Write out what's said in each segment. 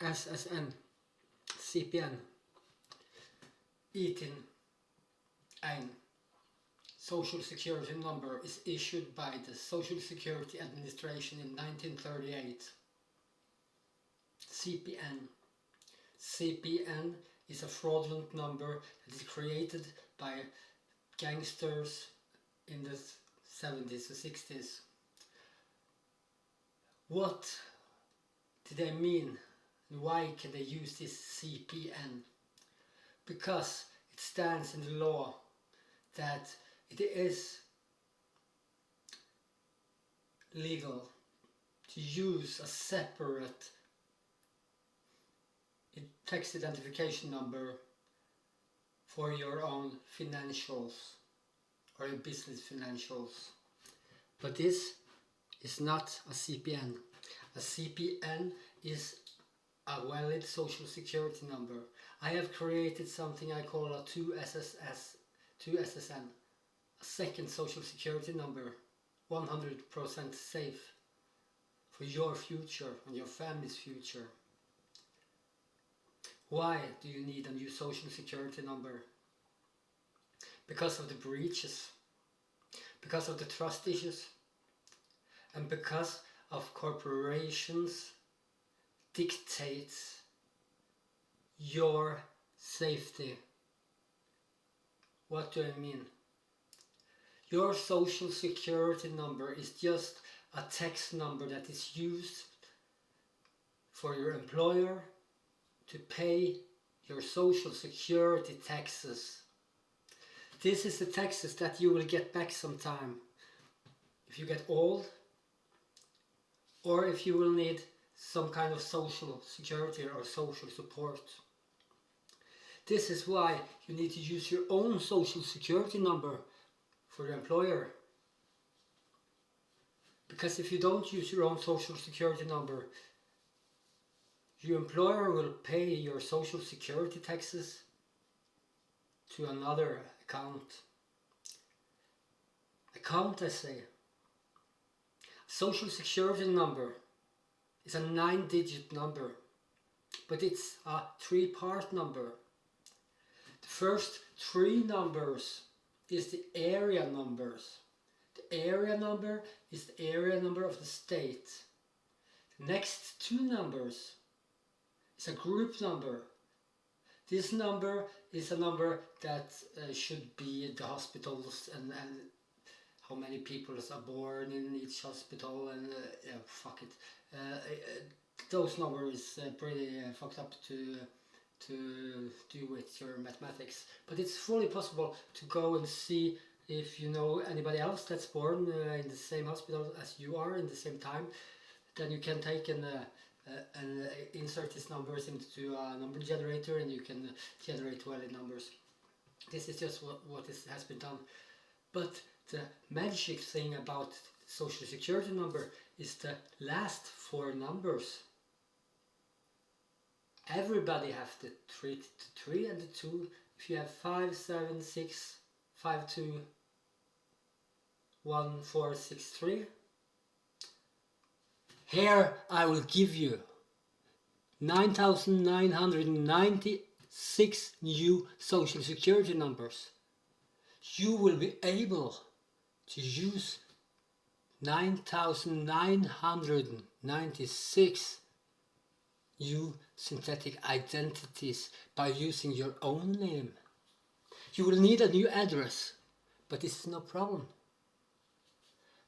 SSN, CPN, ein Social Security number is issued by the Social Security Administration in 1938. CPN is a fraudulent number that is created by gangsters in the 70s or 60s. What do they mean? And why can they use this CPN? Because it stands in the law that it is legal to use a separate tax identification number for your own financials or your business financials. But this is not a CPN. A CPN is a valid social security number. I have created something I call a 2SSN, a second social security number, 100% safe for your future and your family's future. Why do you need a new social security number? Because of the breaches, because of the trust issues, and because of corporations dictates your safety. What do I mean? Your social security number is just a tax number that is used for your employer to pay your social security taxes. This is the taxes that you will get back sometime if you get old, or if you will need some kind of social security or social support. This is why you need to use your own social security number for your employer. Because if you don't use your own social security number, your employer will pay your social security taxes to another account. Account, I say. Social security number is a 9-digit number, but it's a 3-part number. The first 3 numbers is the area numbers. The area number is the area number of the state. The next 2 numbers is a group number. This number is a number that should be the hospitals and how many people are born in each hospital, and yeah, fuck it. Those numbers is pretty fucked up to do with your mathematics, but it's fully possible to go and see if you know anybody else that's born in the same hospital as you are in the same time. Then you can take and insert these numbers into a number generator, and you can generate valid numbers. This is just what has been done. But the magic thing about social security number is the last 4 numbers. Everybody have the 3 and the 2. If you have 5, 7, 6, 5, 2, 1, 4, 6, 3. Here I will give you 9,996 new social security numbers. You will be able to use 9,996 new synthetic identities by using your own name. You will need a new address, but this is no problem,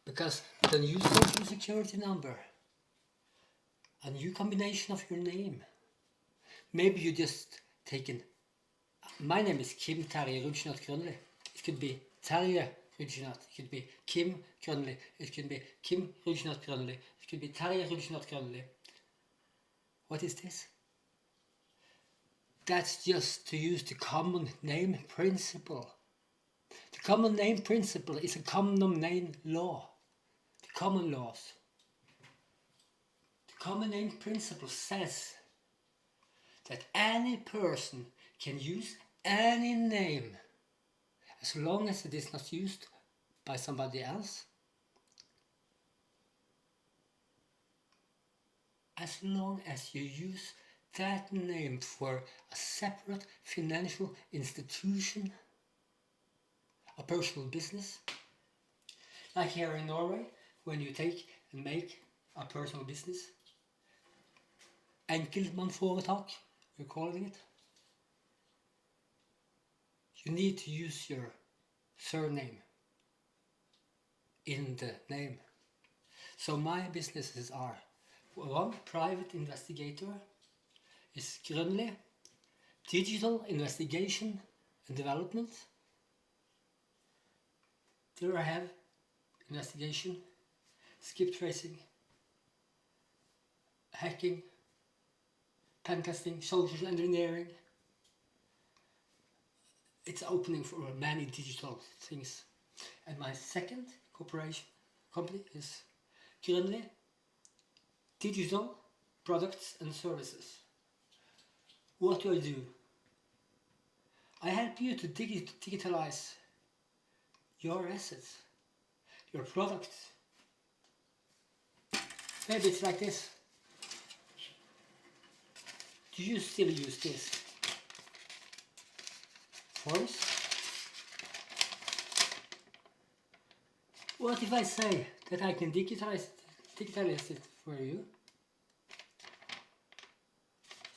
because with a new social security number, a new combination of your name, maybe you just taken, my name is Kim Terje Rudschnott Grønli. It could be Terje Rudschnott, it could be Kim Grønli, it could be Kim Rudschnott Grønli, it could be Terje Rudschnott Grønli. What is this? That's just to use the common name principle. The common name principle is a common name law. The common laws. The common name principle says that any person can use any name as long as it is not used by somebody else. As long as you use that name for a separate financial institution, a personal business. Like here in Norway, when you take and make a personal business, enkeltmannsforetak, we're calling it, you need to use your surname in the name. So my businesses are: one, private investigator, is Grønli, digital investigation and development. There I have investigation, skip tracing, hacking, pen testing, social engineering. It's opening for many digital things. And my second company is Grønli, digital products and services. What do? I help you to digitalize your assets, your products. Maybe it's like this. Do you still use this? Forms? What if I say that I can digitalize it for you?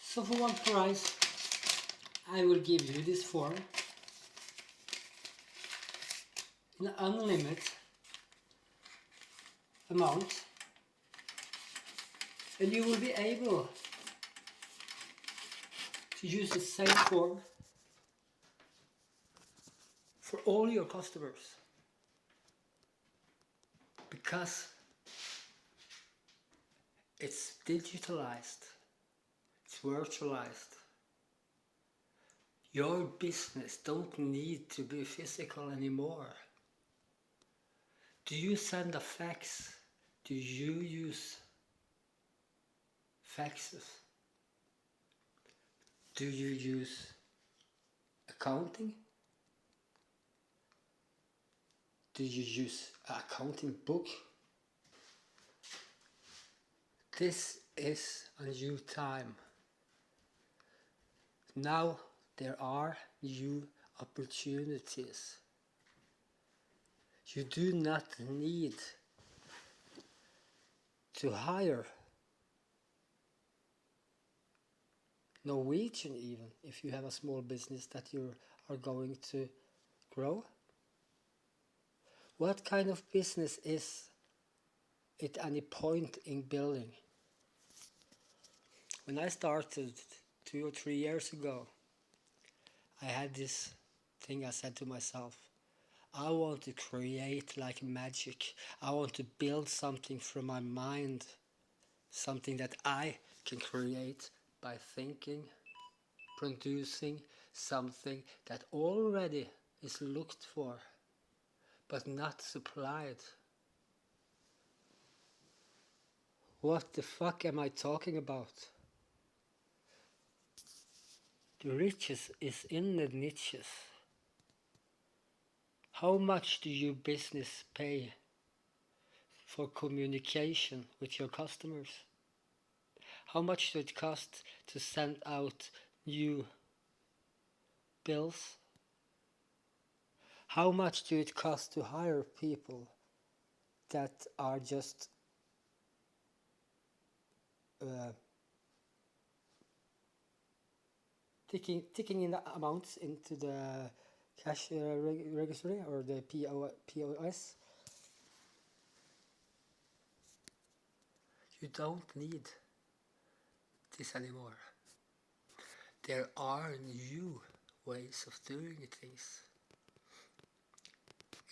So for one price, I will give you this form in an unlimited amount, and you will be able to use the same form for all your customers, because it's digitalized, it's virtualized. Your business don't need to be physical anymore. Do you send a fax? Do you use faxes? Do you use accounting? Do you use an accounting book? This is a new time. Now there are new opportunities. You do not need to hire Norwegian even if you have a small business that you are going to grow. What kind of business is it any point in building? When I started 2 or 3 years ago, I had this thing. I said to myself, I want to create like magic. I want to build something from my mind, something that I can create by thinking, producing something that already is looked for, but not supplied. What the fuck am I talking about? The riches is in the niches. How much do you business pay for communication with your customers? How much does it cost to send out new bills? How much do it cost to hire people that are just ticking in the amounts into the cash registry or the POS? You don't need this anymore. There are new ways of doing things.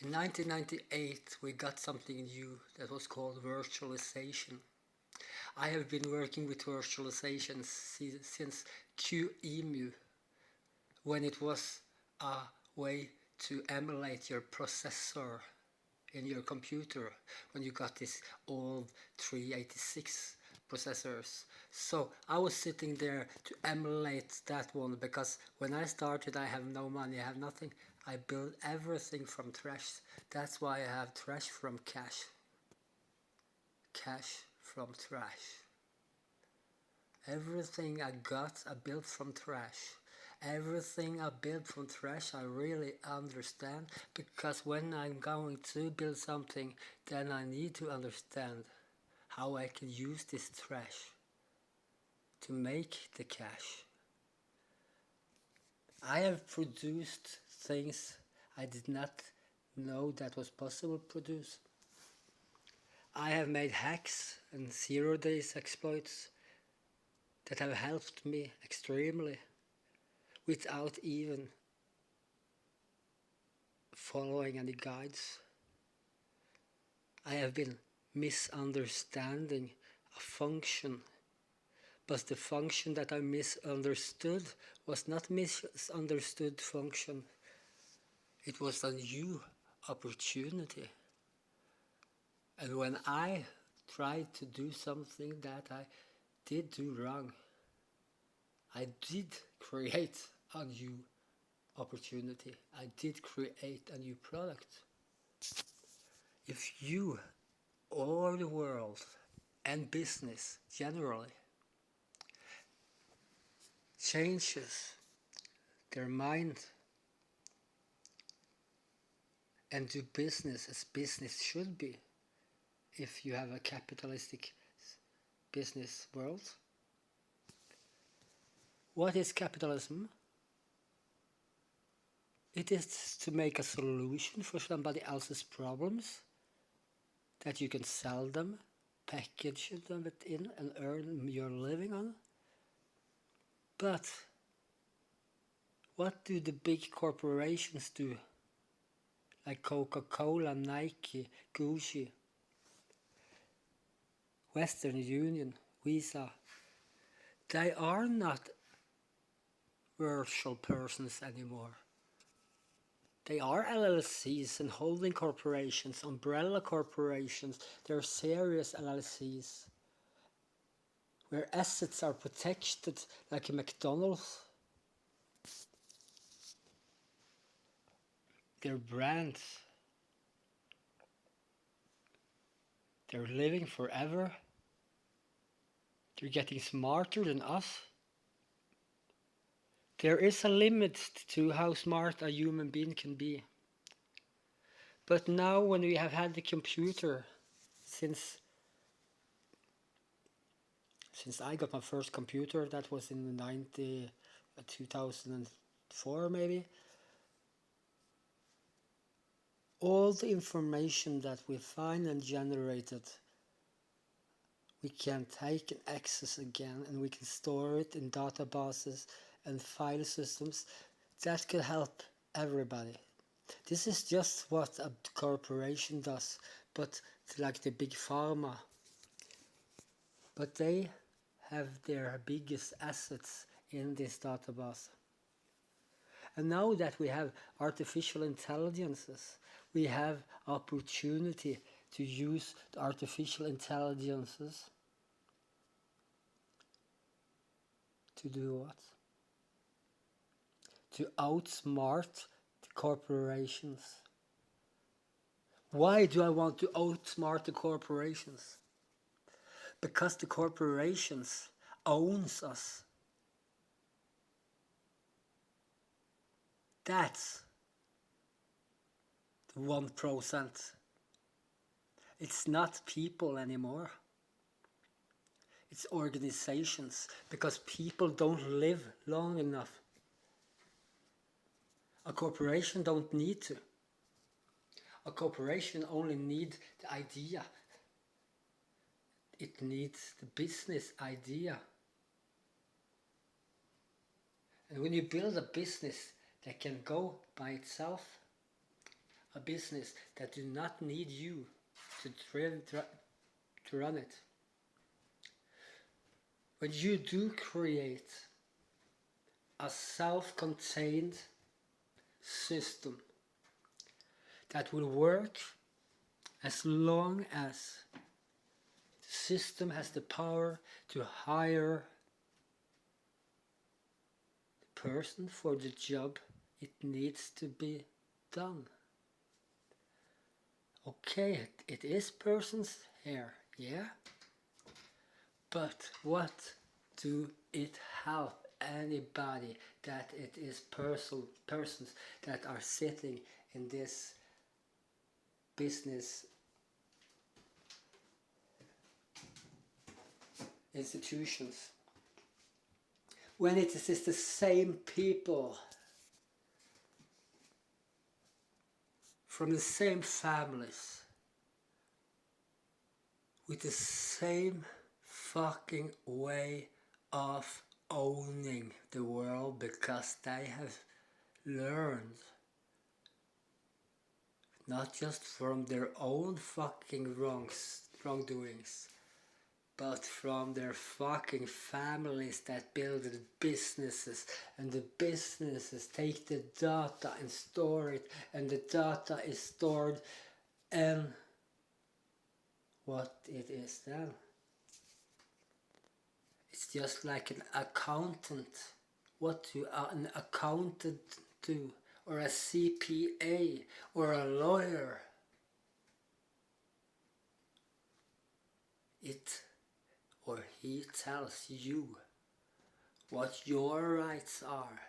In 1998 we got something new that was called virtualization. I have been working with virtualization since QEMU, when it was a way to emulate your processor in your computer, when you got this old 386 processors. So I was sitting there to emulate that one, because when I started I have no money, I have nothing. I build everything from trash. That's why I have trash from cash. Cash from trash. Everything I got, I built from trash. Everything I built from trash, I really understand, because when I'm going to build something, then I need to understand how I can use this trash to make the cash. I have produced things I did not know that was possible to produce. I have made hacks and 0 days exploits that have helped me extremely without even following any guides. I have been misunderstanding a function, but the function that I misunderstood was not misunderstood function. It was a new opportunity. And when I tried to do something that I did do wrong, I did create a new opportunity. I did create a new product. If you or the world and business generally changes their mind and do business as business should be, if you have a capitalistic business world. What is capitalism? It is to make a solution for somebody else's problems that you can sell them, package them in, and earn your living on. But what do the big corporations do? Like Coca-Cola, Nike, Gucci, Western Union, Visa. They are not virtual persons anymore. They are LLCs and holding corporations, umbrella corporations. They're serious LLCs where assets are protected like a McDonald's. They're brands. They're living forever. They're getting smarter than us. There is a limit to how smart a human being can be. But now when we have had the computer since I got my first computer, that was in 2004 maybe, all the information that we find and generated, we can take and access again, and we can store it in databases and file systems that could help everybody. This is just what a corporation does, but like the big pharma. But they have their biggest assets in this database. And now that we have artificial intelligences, we have opportunity to use the artificial intelligences to do what? To outsmart the corporations. Why do I want to outsmart the corporations? Because the corporations owns us. That's the 1%. It's not people anymore. It's organizations, because people don't live long enough. A corporation don't need to. A corporation only needs the idea. It needs the business idea. And when you build a business that can go by itself, a business that do not need you to run it. When you do create a self-contained system that will work as long as the system has the power to hire the person for the job it needs to be done. Okay, it is persons here, yeah? But what do it help anybody that it is persons that are sitting in this business institutions, when it is the same people from the same families with the same fucking way of owning the world, because they have learned not just from their own fucking wrongdoings, but from their fucking families that build the businesses, and the businesses take the data and store it, and the data is stored in what it is then. It's just like an accountant. What you are an accountant do, or a CPA, or a lawyer. It or he tells you what your rights are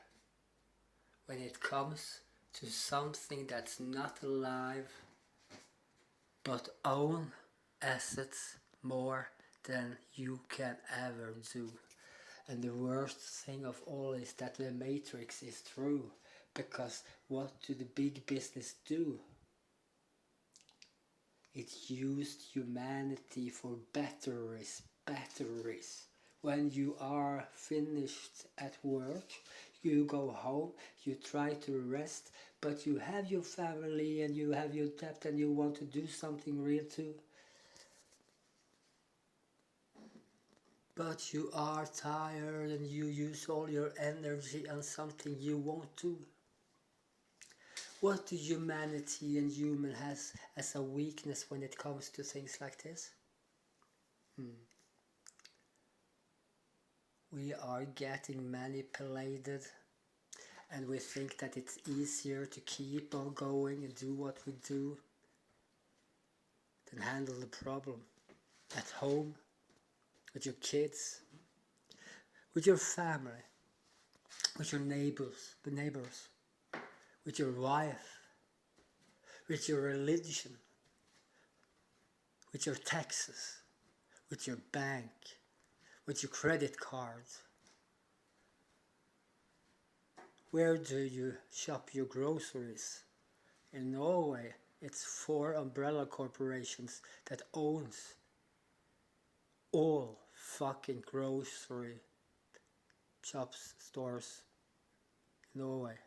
when it comes to something that's not alive but own assets more than you can ever do. And the worst thing of all is that the matrix is true, because what do the big business do? It used humanity for batteries. When you are finished at work, you go home, you try to rest, but you have your family and you have your debt and you want to do something real too. But you are tired and you use all your energy on something you won't do. What do humanity and human has as a weakness when it comes to things like this? We are getting manipulated, and we think that it's easier to keep on going and do what we do than handle the problem at home, with your kids, with your family, with your neighbors, with your wife, with your religion, with your taxes, with your bank, with your credit cards. Where do you shop your groceries? In Norway, it's 4 umbrella corporations that owns all fucking grocery shops, stores in Norway.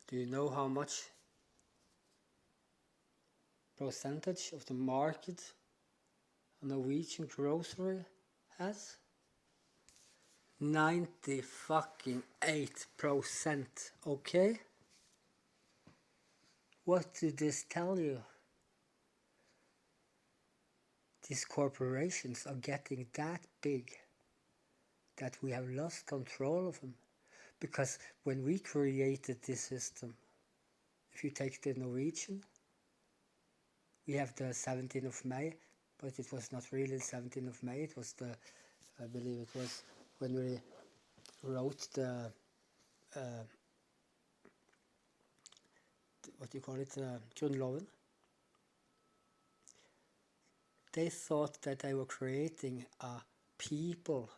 Do you know how much percentage of the market a Norwegian grocery has? 98%, okay? What did this tell you? These corporations are getting that big that we have lost control of them. Because when we created this system, if you take the Norwegian, we have the 17th of May, but it was not really the 17th of May, it was I believe it was when we wrote the what do you call it, Grunnloven. They thought that they were creating a people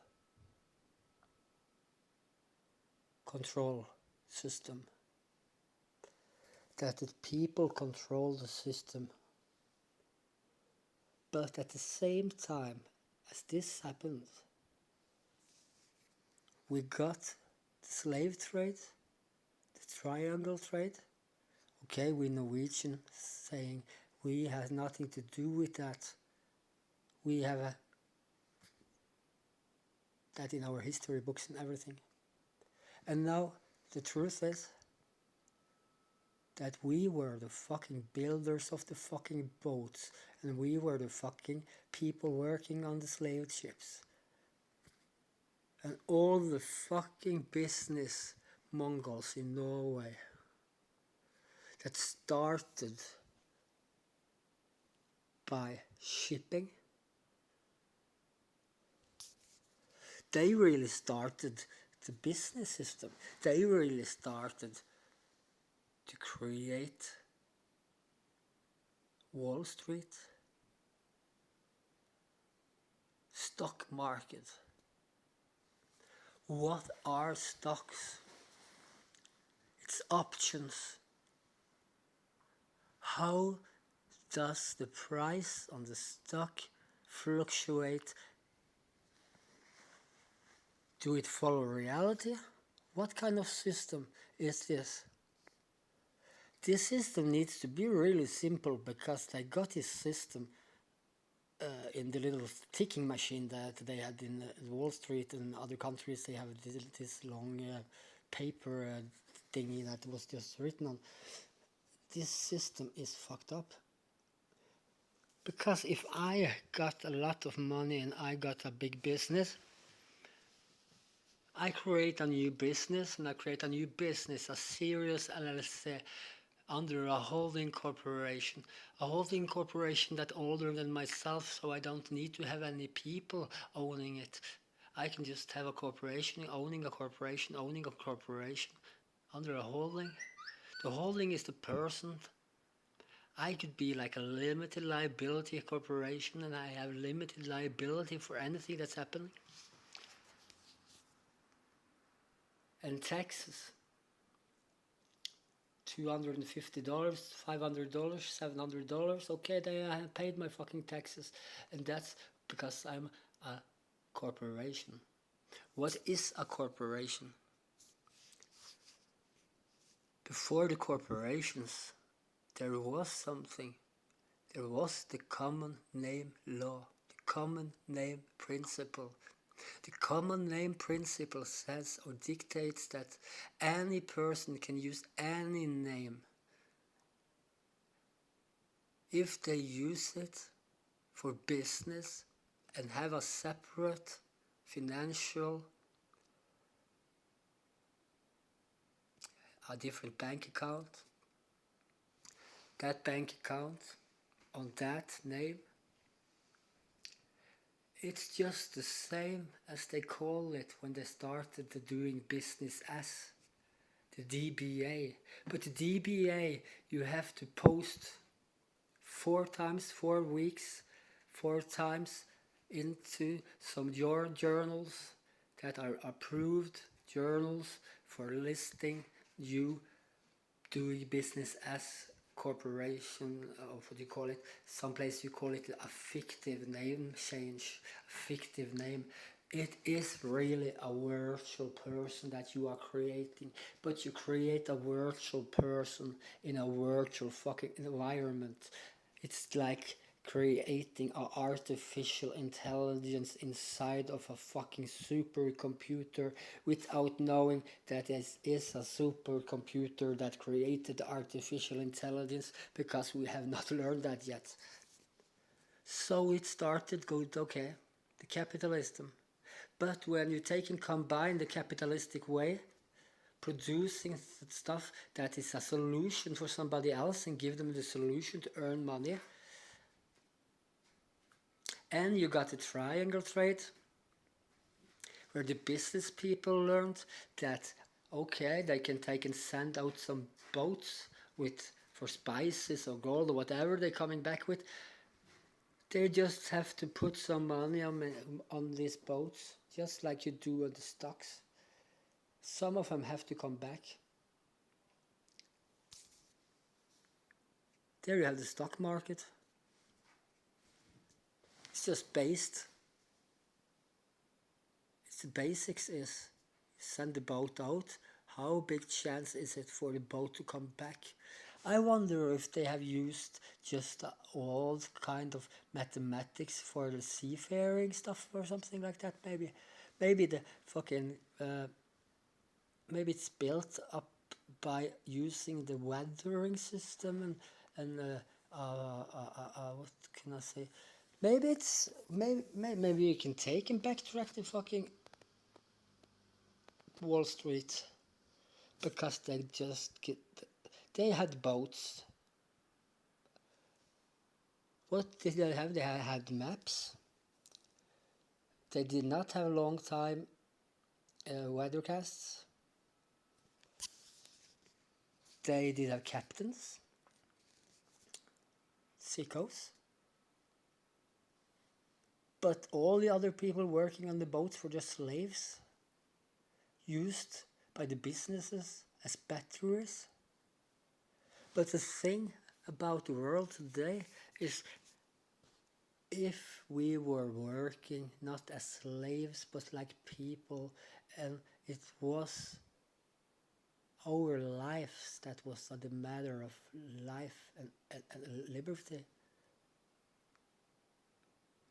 control system, that the people control the system. But at the same time as this happened, we got the slave trade, the triangle trade. Okay, we Norwegian saying we have nothing to do with that. We have that in our history books and everything. And now the truth is that we were the fucking builders of the fucking boats, and we were the fucking people working on the slave ships. And all the fucking business Mongols in Norway that started by shipping, They really started the business system. They really started to create Wall Street, stock market. What are stocks? It's options. How does the price on the stock fluctuate? Do it follow reality? What kind of system is this? This system needs to be really simple because they got this system in the little ticking machine that they had in Wall Street and other countries. They have this long paper thingy that was just written on. This system is fucked up. Because if I got a lot of money and I got a big business, I create a new business, and I create a new business, a serious LLC, under a holding corporation. A holding corporation that's older than myself, so I don't need to have any people owning it. I can just have a corporation, owning a corporation, owning a corporation, under a holding. The holding is the person. I could be like a limited liability corporation, and I have limited liability for anything that's happening. And taxes. $250, $500, $700. Okay, they have paid my fucking taxes. And that's because I'm a corporation. What is a corporation? Before the corporations, there was something. There was the common name law, the common name principle. The common name principle says or dictates that any person can use any name if they use it for business and have a separate financial, a different bank account. That bank account on that name, it's just the same as they call it when they started doing business as the DBA. But the DBA, you have to post 4 times, 4 weeks, 4 times into some journals that are approved journals for listing you doing business as corporation, or what do you call it? Someplace you call it a fictive name change, a fictive name. It is really a virtual person that you are creating, but you create a virtual person in a virtual fucking environment. It's like creating an artificial intelligence inside of a fucking supercomputer without knowing that it is a supercomputer that created artificial intelligence, because we have not learned that yet. So it started going, okay, the capitalism. But when you take and combine the capitalistic way, producing stuff that is a solution for somebody else and give them the solution to earn money, and you got the triangle trade, where the business people learned that, okay, they can take and send out some boats with for spices or gold or whatever they're coming back with. They just have to put some money on these boats, just like you do on the stocks. Some of them have to come back. There you have the stock market. It's just based. It's the basics is, you send the boat out, how big chance is it for the boat to come back? I wonder if they have used just all kind of mathematics for the seafaring stuff or something like that. Maybe the fucking maybe it's built up by using the weathering system and what can I say? Maybe it's maybe you can take and backtrack the fucking Wall Street, because they had boats. What did they have? They had maps. They did not have a long time weathercasts. They did have captains, sickos. But all the other people working on the boats were just slaves, used by the businesses as batteries. But the thing about the world today is, if we were working not as slaves but like people, and it was our lives that was the matter of life and liberty,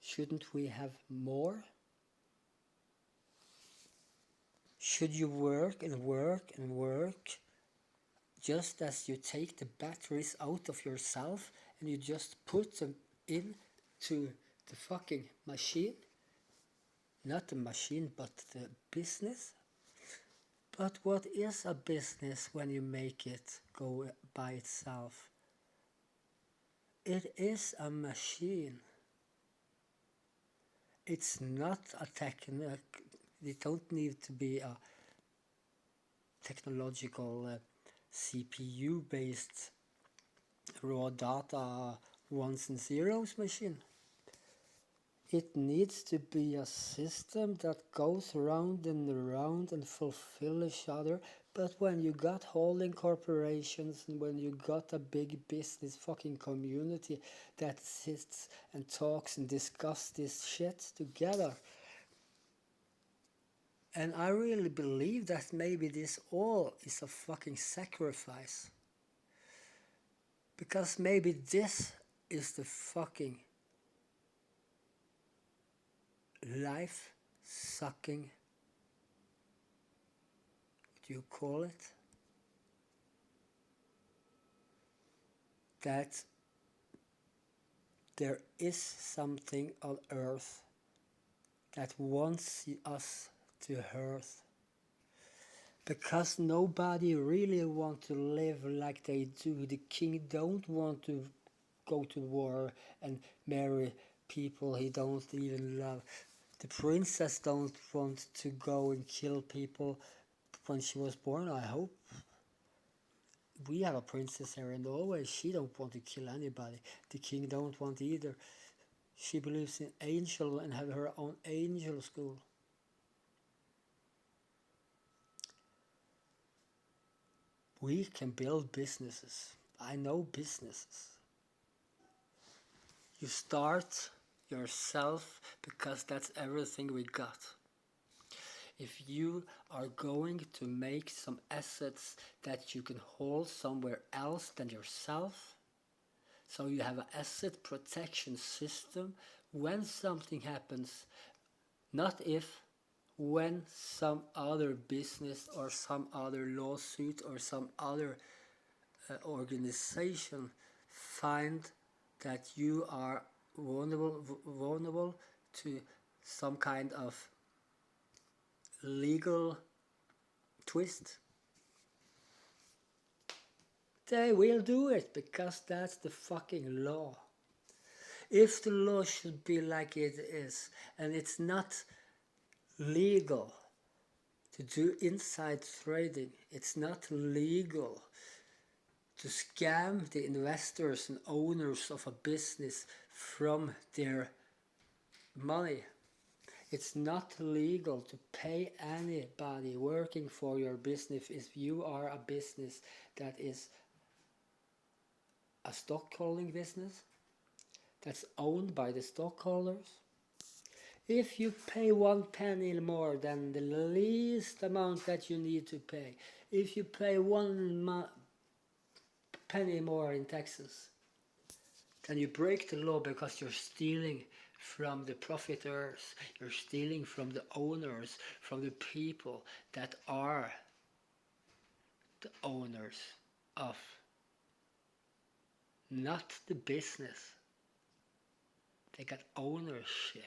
shouldn't we have more? Should you work and work and work just as you take the batteries out of yourself and you just put them into the fucking machine? Not the machine, but the business. But what is a business when you make it go by itself? It is a machine. It's not a it don't need to be a technological CPU based raw data ones and zeros machine. It needs to be a system that goes round and around and fulfill each other. But when you got holding corporations and when you got a big business fucking community that sits and talks and discusses this shit together, and I really believe that maybe this all is a fucking sacrifice. Because maybe this is the fucking life sucking, what do you call it? That there is something on earth that wants us to hurt. Because nobody really wants to live like they do. The king don't want to go to war and marry people he don't even love. The princess don't want to go and kill people when she was born, I hope. We have a princess here in Norway. She don't want to kill anybody. The king don't want either. She believes in angel and have her own angel school. We can build businesses. I know businesses. You start yourself because that's everything we got. If you are going to make some assets that you can hold somewhere else than yourself, so you have an asset protection system when something happens, not if, when some other business or some other lawsuit or some other organization find that you are vulnerable to some kind of legal twist. They will do it because that's the fucking law. If the law should be like it is, and it's not legal to do inside trading, it's not legal to scam the investors and owners of a business from their money. It's not legal to pay anybody working for your business if you are a business that is a stockholding business that's owned by the stockholders. If you pay 1 penny more than the least amount that you need to pay, if you pay 1 penny more in taxes, then you break the law because you're stealing from the profiteers, you're stealing from the owners, from the people that are the owners of not the business. They got ownership.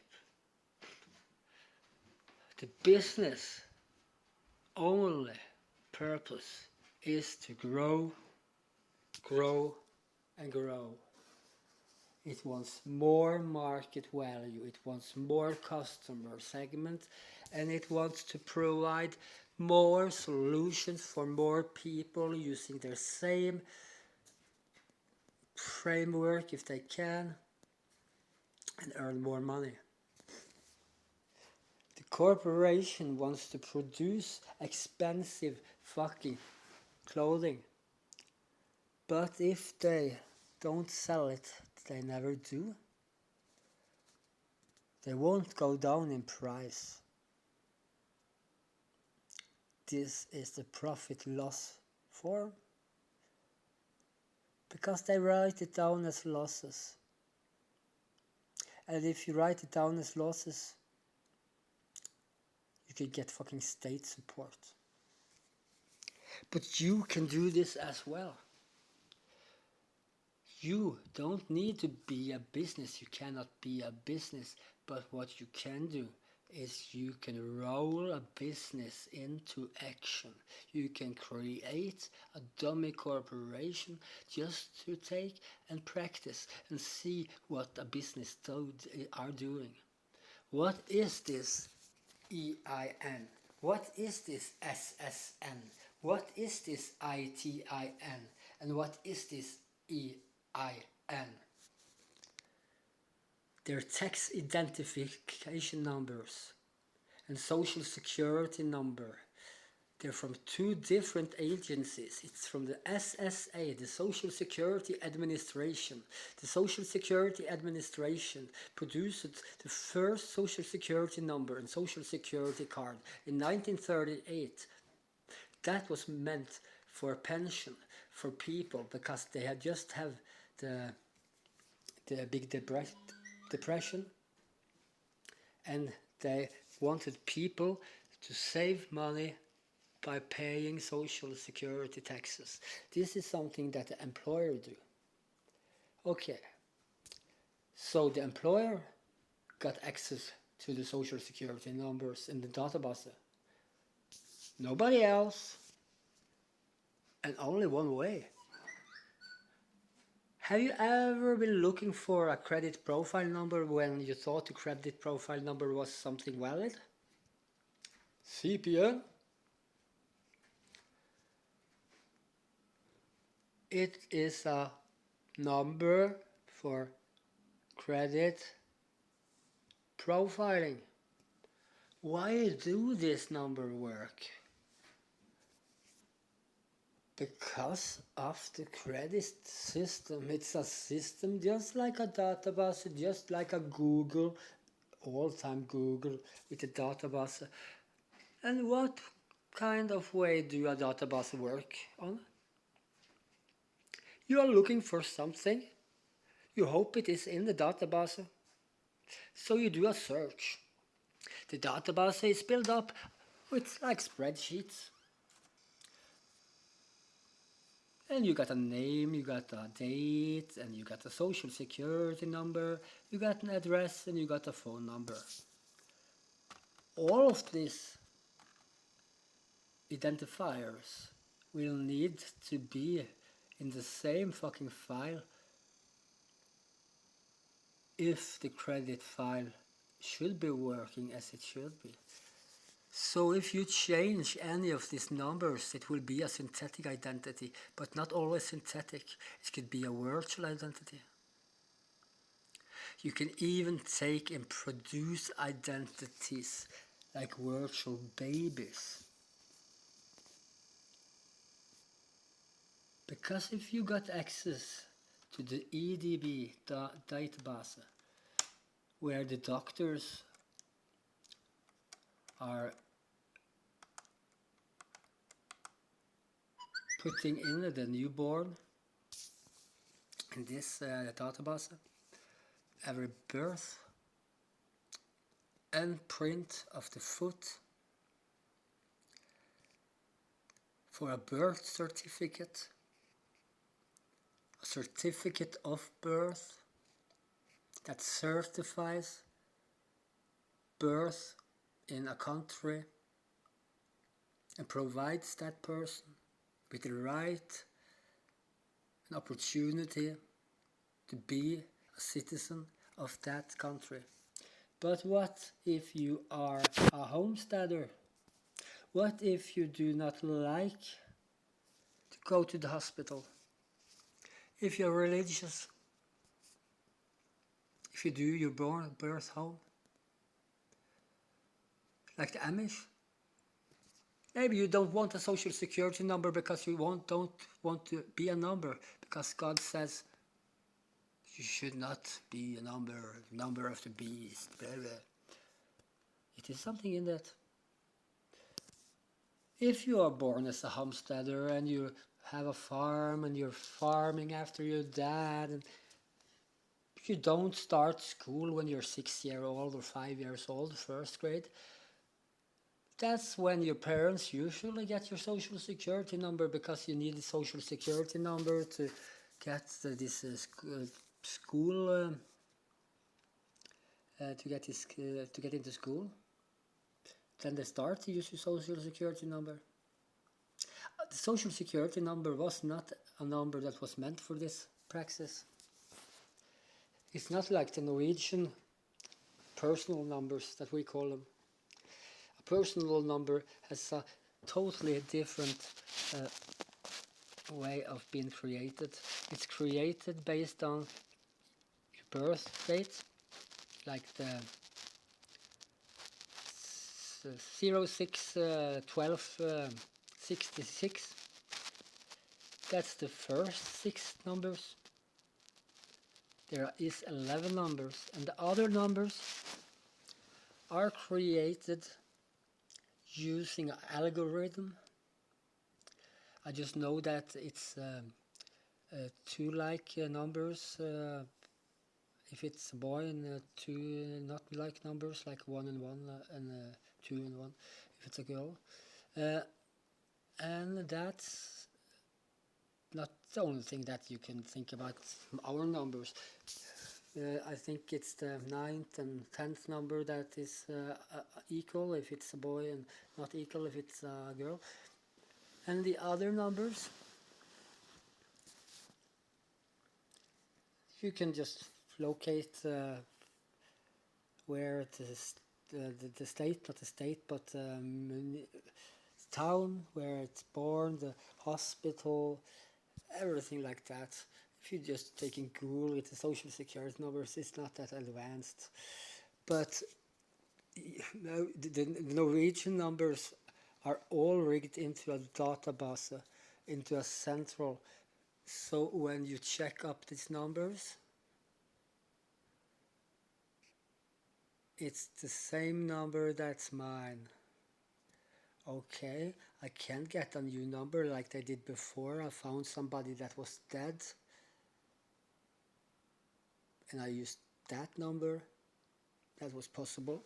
The business only purpose is to grow, grow, and grow. It wants more market value, it wants more customer segment, and it wants to provide more solutions for more people using their same framework if they can, and earn more money. The corporation wants to produce expensive fucking clothing, but if they don't sell it, they never do, they won't go down in price. This is the profit loss form, because they write it down as losses. And if you write it down as losses, you can get fucking state support. But you can do this as well. You don't need to be a business. You cannot be a business. But what you can do is you can roll a business into action. You can create a dummy corporation just to take and practice and see what a business are doing. What is this EIN? What is this SSN? What is this ITIN? And what is this EIN? They're tax identification numbers and social security number. They're from two different agencies. It's from the SSA, the Social Security Administration. The Social Security Administration produced the first Social Security number and Social Security card in 1938. That was meant for pension for people because they had just have the Big Depression, and they wanted people to save money by paying social security taxes. This is something that the employer do. Okay, so the employer got access to the social security numbers in the database. Nobody else, and only one way. Have you ever been looking for a credit profile number when you thought the credit profile number was something valid? CPN? It is a number for credit profiling. Why do this number work? Because of the credit system. It's a system just like a database, just like a Google, all-time Google with a database. And what kind of way do a database work on? You are looking for something. You hope it is in the database. So you do a search. The database is built up with like spreadsheets. And you got a name, you got a date, and you got a social security number, you got an address, and you got a phone number. All of these identifiers will need to be in the same fucking file if the credit file should be working as it should be. So if you change any of these numbers, it will be a synthetic identity, but not always synthetic. It could be a virtual identity. You can even take and produce identities like virtual babies. Because if you got access to the EDB database, where the doctors are putting in the newborn in this database, every birth and print of the foot for a birth certificate, a certificate of birth that certifies birth in a country and provides that person with the right and opportunity to be a citizen of that country. But what if you are a homesteader? What if you do not like to go to the hospital? If you're religious, if you do your birth home, like the Amish, maybe you don't want a social security number because you don't want to be a number, because God says you should not be a number of the beast. Blah, blah. It is something in that. If you are born as a homesteader and you have a farm and you're farming after your dad, and if you don't start school when you're 6 years old or 5 years old, first grade, that's when your parents usually get your social security number, because you need a social security number to get this school to get into school. Then they start to use your social security number. The social security number was not a number that was meant for this praxis. It's not like the Norwegian personal numbers that we call them. A personal number has a totally different way of being created. It's created based on your birth date, like the 06 12 66. That's the first 6 numbers. There is 11 numbers, and the other numbers are created using an algorithm. I just know that it's 2 like numbers if it's a boy, and 2 not like numbers, like 1 and 1 and 2 and 1 if it's a girl. And that's not the only thing that you can think about our numbers. I think it's the 9th and 10th number that is equal if it's a boy, and not equal if it's a girl. And the other numbers, you can just locate where it is, the state, not the state, but town where it's born, the hospital, everything like that. If you're just taking Google with the social security numbers, it's not that advanced. But the Norwegian numbers are all rigged into a database, into a central. So when you check up these numbers, it's the same number that's mine. Okay, I can't get a new number like I did before. I found somebody that was dead, and I used that number. That was possible.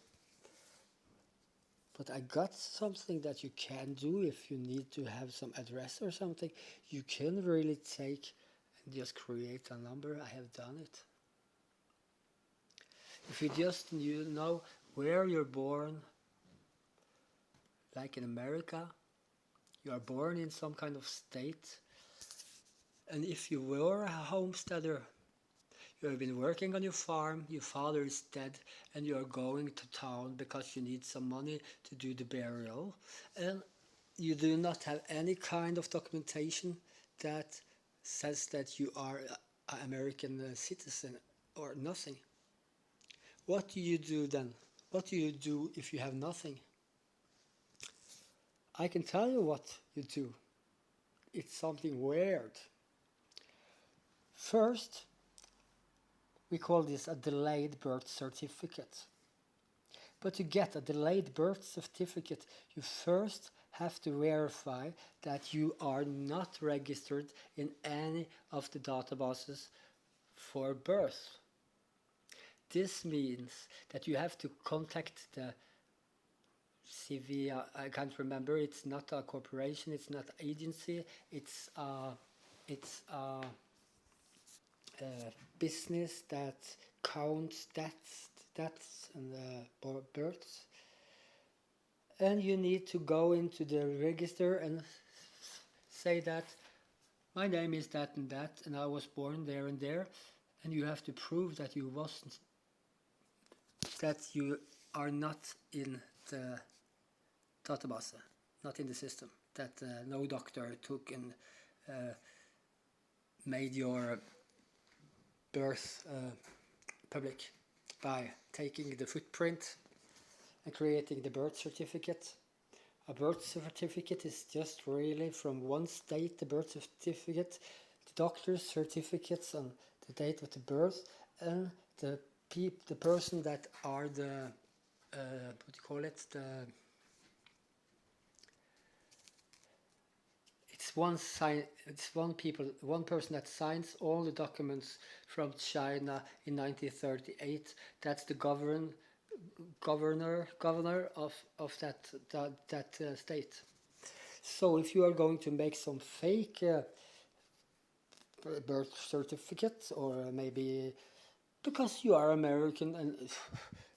But I got something that you can do if you need to have some address or something. You can really take and just create a number. I have done it. If you know where you're born, like in America, you are born in some kind of state, and if you were a homesteader, you have been working on your farm, your father is dead, and you are going to town because you need some money to do the burial, and you do not have any kind of documentation that says that you are an American citizen or nothing. What do you do then? What do you do if you have nothing? I can tell you what you do. It's something weird. First, we call this a delayed birth certificate. But to get a delayed birth certificate, you first have to verify that you are not registered in any of the databases for birth. This means that you have to contact the CV, I can't remember, it's not a corporation, it's not an agency, it's a business that counts deaths and births. And you need to go into the register and say that my name is that, and I was born there and there, and you have to prove that you wasn't, that you are not in the database, not in the system, that no doctor took and made your birth public by taking the footprint and creating the birth certificate. A birth certificate is just really from one state, the birth certificate, the doctor's certificates on the date of the birth, and the person that are the what do you call it, one person that signs all the documents from China in 1938. That's the governor of that state. So if you are going to make some fake birth certificate, or maybe because you are American and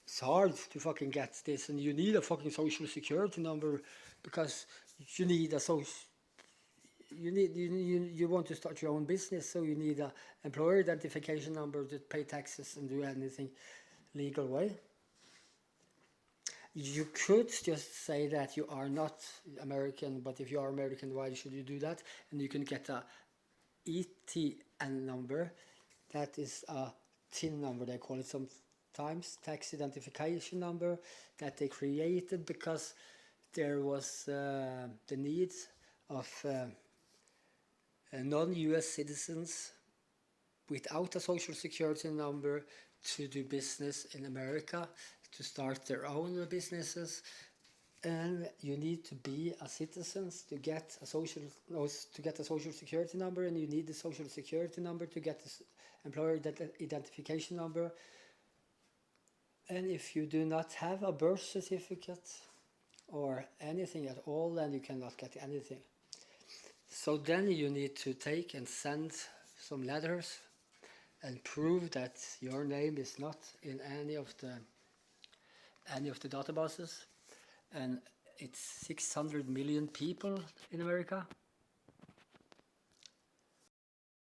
it's hard to fucking get this, and you need a fucking social security number because you need a social. You want to start your own business, so you need a employer identification number to pay taxes and do anything legal way. You could just say that you are not American, but if you are American, why should you do that? And you can get a ETN number. That is a TIN number, they call it sometimes, tax identification number, that they created because there was the need of non-US citizens without a social security number to do business in America, to start their own businesses, and you need to be a citizen to get a social security number, and you need the social security number to get the employer identification number. And if you do not have a birth certificate or anything at all, then you cannot get anything. So then you need to take and send some letters and prove that your name is not in any of the databases. And it's 600 million people in America.